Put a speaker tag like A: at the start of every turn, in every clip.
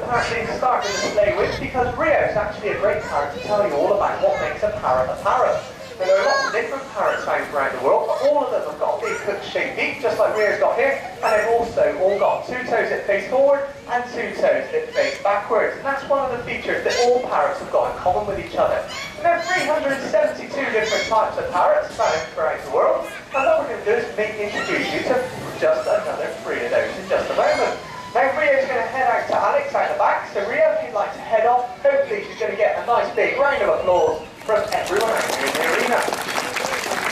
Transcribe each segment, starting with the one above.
A: parrot thing to start the display with, because Rio is actually a great parrot to tell you all about what makes a parrot a parrot. So there are lots of different parrots found around the world, but all of them have got a big hook-shaped beak, just like Rio's got here, and they've also all got two toes that face forward and two toes that face backwards. And that's one of the features that all parrots have got in common with each other. And there are 372 different types of parrots found throughout the world, and what we're going to do is introduce you to just another 3 of those in just a moment. Now Rio's going to head out to Alex out the back, so Rio, if you'd like to head off, hopefully she's going to get a nice big round of applause from everyone out here in the arena.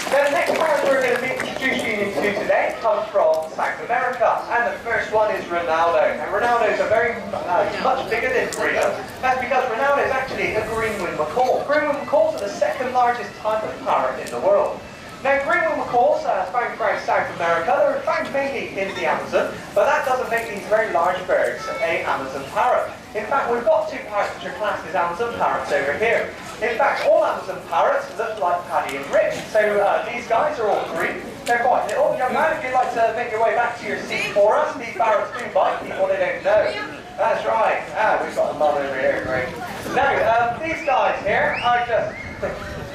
A: Now the next parrot we're going to be introducing you to today comes from South America, and the first one is Ronaldo. And Ronaldo's a very much bigger than Rio. That's because Ronaldo is actually a green-winged macaw. Green-winged macaws are the second largest type of parrot in the world. Now, green-winged macaws are found throughout South America. They're found mainly in the Amazon, but that doesn't make these very large birds an Amazon parrot. In fact, we've got 2 parrots which are classed as Amazon parrots over here. In fact, all Amazon parrots look like Paddy and Rick. So these guys are all green. They're quite little. Young man, if you'd like to make your way back to your seat for us, these parrots do bite people they don't know. That's right. We've got a lot over here, great. Now, these guys here are just...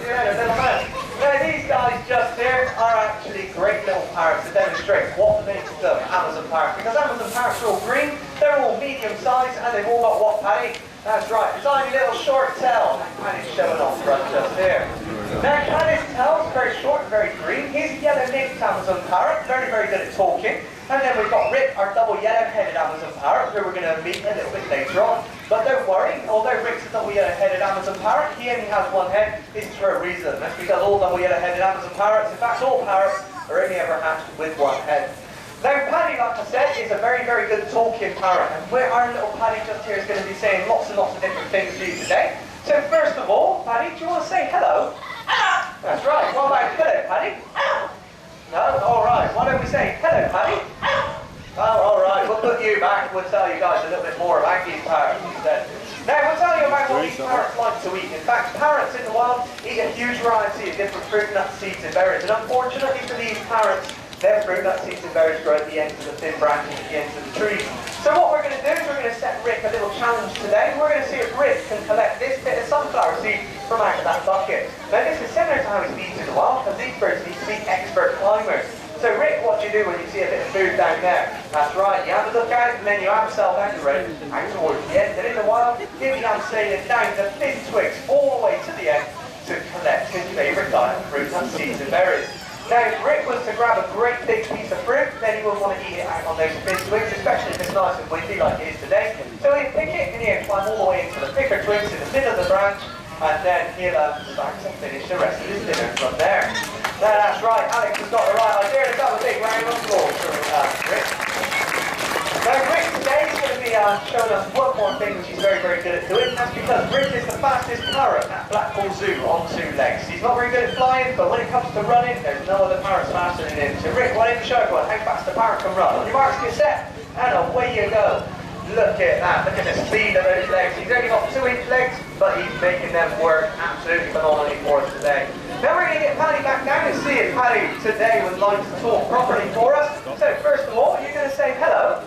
A: Now these guys just here are actually great little parrots to demonstrate what makes them Amazon parrots. Because Amazon parrots are all green, they're all medium sized, and they've all got what, Paddy? That's right, tiny little short tail. Paddy's showing off front just here. Now Paddy's tail is very short and very green. He's a yellow-naped Amazon parrot, very, very good at talking. And then we've got Rick, our double yellow-headed Amazon parrot, who we're going to meet a little bit later on. But don't worry, although Rick's a double yellow-headed Amazon parrot, he only has one head. This is for a reason. That's because all double yellow-headed Amazon parrots, in fact all parrots, are only ever hatched with one head. Now Paddy, like I said, is a very, very good talking parrot. And our little Paddy just here is going to be saying lots and lots of different things to you today. So first of all, Paddy, do you want to say hello? That's right. What about hello, Paddy? No? Alright. Why don't we say hello, Paddy? Oh, alright. We'll put you back. We'll tell you guys a little bit more about these parrots instead. Now, we'll tell you about what these parrots like to eat. In fact, parrots in the wild eat a huge variety of different fruit, nuts, seeds and berries. And unfortunately for these parrots, their fruit, nuts, seeds and berries grow at the ends of the thin branches at the ends of the trees. So what we're going to do is we're going to set Rick a little challenge today. We're going to see if Rick can collect this bit of sunflower seed from out of that bucket. Now this is similar to how it's eaten in the wild, because these birds need to be expert climbers. So Rick, what do you do when you see a bit of food down there? That's right, you have a look out and then you have yourself out the road, out towards the end. And in the wild, here we have sailing down the thin twigs all the way to the end to collect his favourite diet of fruit, nuts, seeds and berries. Now, if Rick was to grab a great big piece of fruit, then he would want to eat it out on those thin twigs, especially if it's nice and windy like it is today. So he'll pick it and he'll climb all the way into the thicker twigs in the middle of the branch, and then he'll start to finish the rest of his dinner from there. Now, that's right, Alex has got the right idea. Let's have a big round of applause for Rick. Now, Rick today is going to be showing us one more thing which he's very, very good at doing. That's because Rick is the fastest parrot at Blackpool Zoo on 2 legs. He's not very good at flying, but when it comes to running, there's no other parrots faster than him. So Rick, why don't you show everyone how fast the parrot can run? On your marks, get set, and away you go. Look at that, look at the speed of those legs. He's only got 2-inch legs, but he's making them work absolutely phenomenally for us today. Now we're going to get Paddy back down and see if Paddy today would like to talk properly for us. So first of all, you're going to say hello.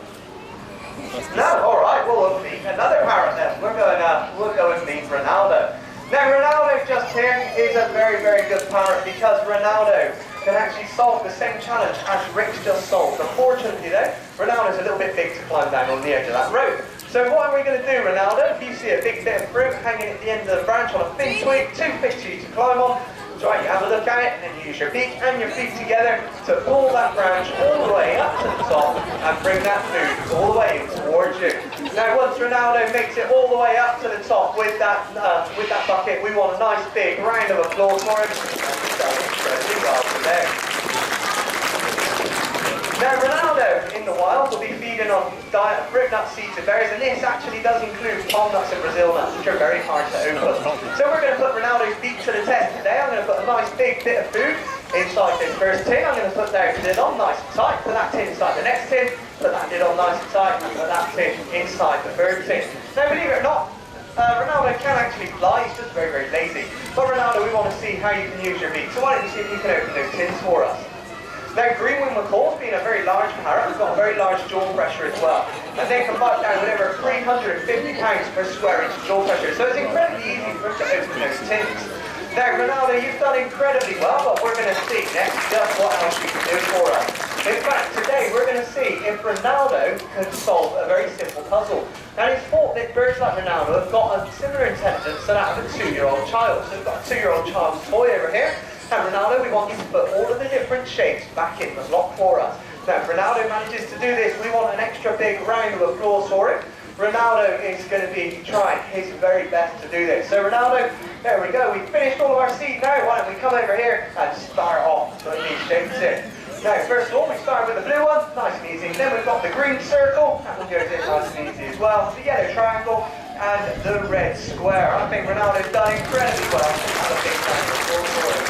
A: No? Alright, well we'll meet another parrot then. We'll go and meet Ronaldo. Now Ronaldo just here is a very, very good parrot because Ronaldo can actually solve the same challenge as Rick's just solved. Unfortunately though, Ronaldo's a little bit big to climb down on the edge of that rope. So what are we going to do, Ronaldo? If you see a big bit of fruit hanging at the end of the branch on a thin twig, too thick for you to climb on, that's right, you have a look at it and then you use your beak and your feet together to pull that branch all the way up to the top and bring that food all the way towards you. Now once Ronaldo makes it all the way up to the top with that bucket, we want a nice big round of applause for him. Incredibly well today. Now Ronaldo in the wild will be feeding on diet of fruit, nuts, seeds and berries, and this actually does include palm nuts and Brazil nuts, which are very hard to open. So we're going to put Ronaldo's beak to the test today. I'm going to put a nice big bit of food inside this first tin. I'm going to put that lid on nice and tight, put that tin inside the next tin, put that lid on nice and tight, and put that tin inside the third tin. Now believe it or not, Ronaldo can actually fly, he's just very, very lazy. But Ronaldo, we want to see how you can use your beak. So why don't you see if you can open those tins for us. Now, green-winged macaws being a very large parrot, has got a very large jaw pressure as well. And they can bite down with over 350 pounds per square inch jaw pressure. So it's incredibly easy for them to open those tins. Now, Ronaldo, you've done incredibly well, but we're going to see next just what else you can do for us. In fact, today we're going to see if Ronaldo can solve a very simple puzzle. Now, it's thought that birds like Ronaldo have got a similar intelligence to that of a 2-year-old child. So we've got a 2-year-old child's toy over here. And Ronaldo, we want you to put all of the different shapes back in the block for us. Now, if Ronaldo manages to do this, we want an extra big round of applause for him. Ronaldo is going to be trying his very best to do this. So Ronaldo, there we go. We've finished all of our seed now. Why don't we come over here and start off putting these shapes in. Now, first of all, we start with the blue one, nice and easy. Then we've got the green circle, that one goes in nice and easy as well. The yellow triangle and the red square. I think Ronaldo's done incredibly well. Have a big round of applause for him.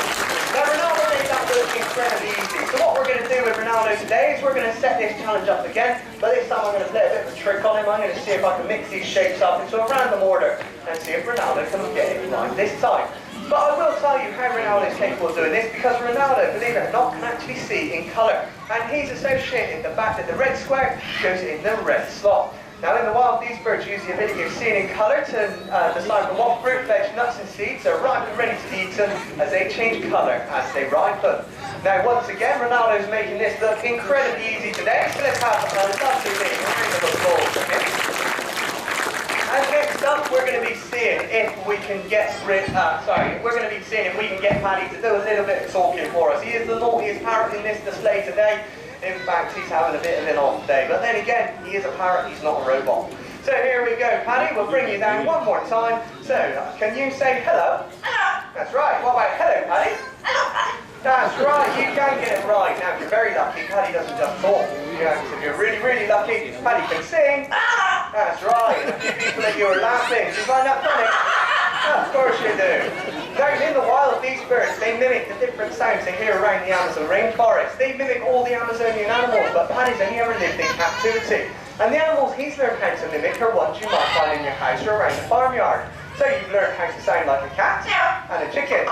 A: Now, Ronaldo made that look incredibly easy. So what we're going to do with Ronaldo today is we're going to set this challenge up again, but this time I'm going to play a bit of a trick on him. I'm going to see if I can mix these shapes up into a random order and see if Ronaldo can get it right this time. But I will tell you how Ronaldo is capable of doing this, because Ronaldo, believe it or not, can actually see in colour. And he's associated the fact that the red square goes in the red slot. Now, in the wild, these birds use the ability of seeing in colour to decipher what fruit, veg, nuts and seeds are ripe and ready to be eaten as they change colour as they ripen. Now, once again, Ronaldo's making this look incredibly easy today, so let's have a lovely big round of applause for him. And next up, we're going to be seeing if we can get Paddy to do a little bit of talking for us. He is the naughtiest parrot in this display today. In fact, he's having a bit of an off day. But then again, he is a parrot, he's not a robot. So here we go, Paddy. We'll bring you down one more time. So, can you say hello? Hello. That's right. What about hello, Paddy? Hello, Paddy. That's right. You can get it right. Now, if you're very lucky, Paddy doesn't just talk. If you're really, really lucky, Paddy can sing. That's right. A few people that you were laughing. Do you find that funny? Of course you do. Now, in the wild, these birds, they mimic the different sounds they hear around the Amazon rainforest. They mimic all the Amazonian animals, but Paddy's only ever lived in captivity. And the animals he's learned how to mimic are ones you might find in your house or around the farmyard. So you've learned how to sound like a cat and a chicken.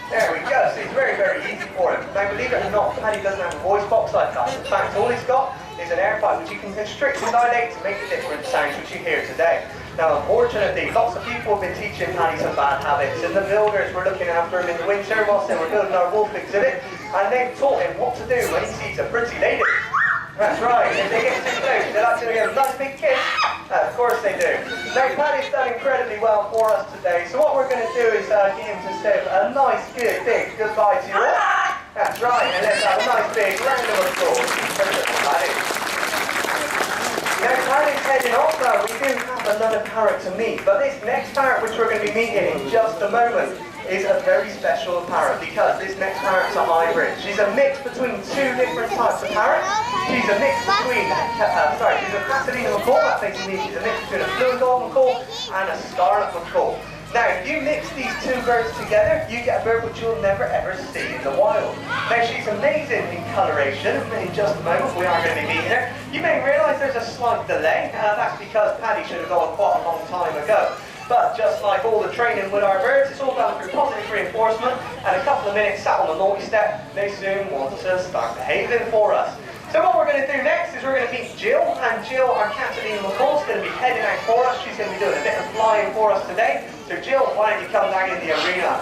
A: There we go. So it's very, very easy for him. Now, believe it or not, Paddy doesn't have a voice box like that. In fact, all he's got is an air pipe which you can constrict and dilate to make the different sounds which you hear today. Now, unfortunately, lots of people have been teaching Paddy some bad habits, and the builders were looking after him in the winter whilst they were building our wolf exhibit, and they've taught him what to do when he sees a pretty lady. That's right, if they get too close, they like to give a nice big kiss. Of course they do. Now, Paddy's done incredibly well for us today, so what we're going to do is get him to say a nice, good, big goodbye to you all. That's right, and let's have a nice big round of applause for little Paddy. Now, Paddy's heading off now. We do have another parrot to meet, but this next parrot, which we're going to be meeting in just a moment, is a very special parrot, because this next parrot's a hybrid. She's a mix between two different types of parrots. She's a mix between, she's a Pasadena macaw, that basically means she's a mix between a blue dog macaw and a scarlet macaw. Now, if you mix these two birds together, you get a bird which you'll never ever see in the wild. Now, she's amazing in coloration. In just a moment, we are going to be meeting her. You may realise there's a slight delay. That's because Paddy should have gone quite a long time ago. But just like all the training with our birds, it's all done through positive reinforcement, and a couple of minutes sat on the naughty step, they soon want to start behaving for us. So what we're going to do next is we're going to meet Jill, and Jill, our Pasadena macaw, is going to be heading out for us. She's going to be doing a bit of flying for us today. So Jill, why don't you come down in the arena?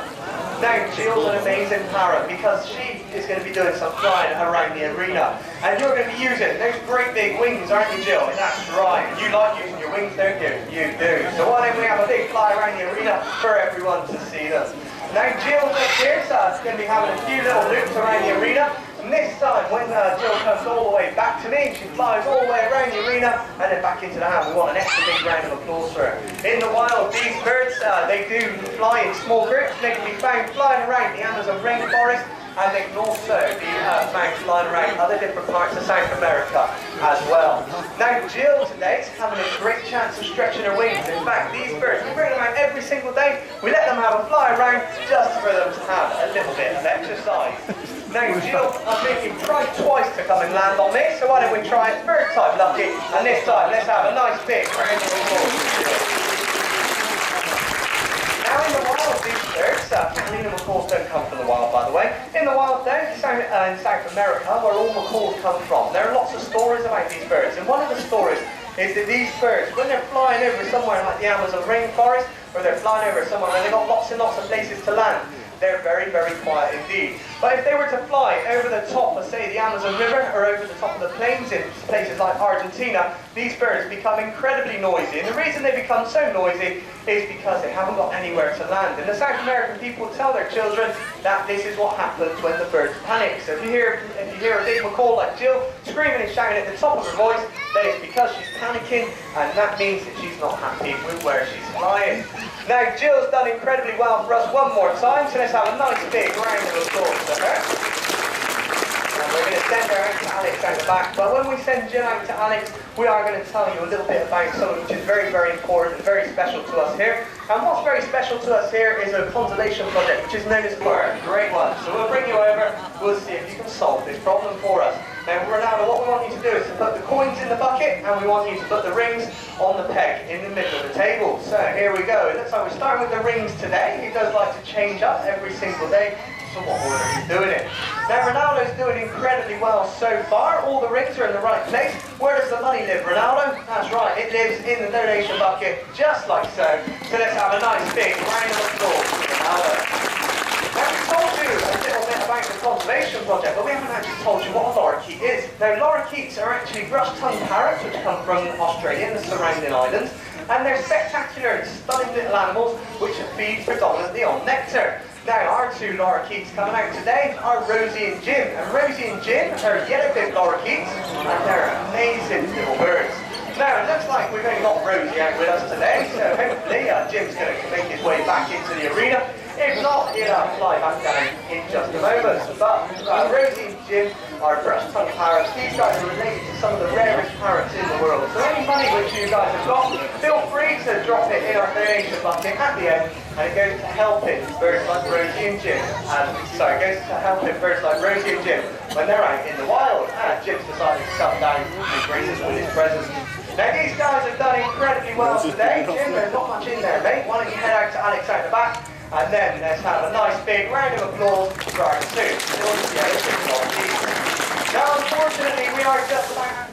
A: Now, Jill's an amazing parrot because she is going to be doing some flying around the arena. And you're going to be using those great big wings, aren't you, Jill? That's right. You like using your wings, don't you? You do. So why don't we have a big fly around the arena for everyone to see them? Now, Jill's up here, so it's going to be having a few little loops around the arena. And this time, when Jill comes all the way back to me, she flies all the way around the arena and then back into the hand. We want an extra big round of applause for her. In the wild, these birds, they do fly in small groups. They can be found flying around the Amazon rainforest, and they can also be found flying around other different parts of South America as well. Now, Jill today is having a great chance of stretching her wings. In fact, these birds, we bring them out every single day. We let them have a fly around just for them to have a little bit of exercise. Now, Jill, I think you've tried twice to come and land on this, so why don't we try it third time lucky, and this time let's have a nice big round of applause. Now, in the wild, now, these birds, Catalina macaws don't come from the wild, by the way. In the wild, though, in South America, where all macaws come from, there are lots of stories about these birds. And one of the stories is that these birds, when they're flying over somewhere like the Amazon rainforest, or they're flying over somewhere where they've got lots and lots of places to land, they're very, very quiet indeed. But if they were to fly over the top of, say, the Amazon River, or over the top of the plains in places like Argentina, these birds become incredibly noisy. And the reason they become so noisy is because they haven't got anywhere to land. And the South American people tell their children that this is what happens when the birds panic. So if you hear a big macaw like Jill screaming and shouting at the top of her voice, then it's because she's panicking, and that means that she's not happy with where she's flying. Now, Jill's done incredibly well for us one more time, so let's have a nice big round of applause for her. And we're going to send her out to Alex out the back. But when we send Jill out to Alex, we are going to tell you a little bit about something which is very, very important and very special to us here. And what's very special to us here is a conservation project, which is known as Fire. Great one. So we'll bring you over, we'll see if you can solve this problem for us. Now, Ronaldo, what we want you to do is to put the coins in the bucket, and we want you to put the rings on the peg in the middle of the table. So here we go. It looks like we're starting with the rings today. He does like to change up every single day to what order he's doing it. Now, Ronaldo's doing incredibly well so far. All the rings are in the right place. Where does the money live, Ronaldo? That's right, it lives in the donation bucket, just like so. So let's have a nice big round of applause for Ronaldo. Now, we told you a little bit about the conservation project, but we haven't actually told you what a lorikeet is. Now, lorikeets are actually brush-tongued parrots, which come from Australia and the surrounding islands, and they're spectacular and stunning little animals which feed predominantly on nectar. Now, our two lorikeets coming out today are Rosie and Jim. And Rosie and Jim are yellow-billed lorikeets, and they're amazing little birds. Now, it looks like we've only got Rosie out with us today, so hopefully Jim's going to make his way back into the arena. If not, he'll fly back down in just a moment. But Rosie and Jim are brush-tongued parrots. These guys are related to some of the rarest parrots in the world. So any money which you guys have got, feel free to drop it in our donation bucket at the end, and it goes to helping birds like Rosie and Jim. It goes to helping birds like Rosie and Jim when they're out in the wild. And Jim's decided to come down and grace us with his presence. Now, these guys have done incredibly well today. Jim, there's not much in there, mate. Why don't you head out to Alex out the back? And then let's have a nice big round of applause for our two. Now, unfortunately, we are just about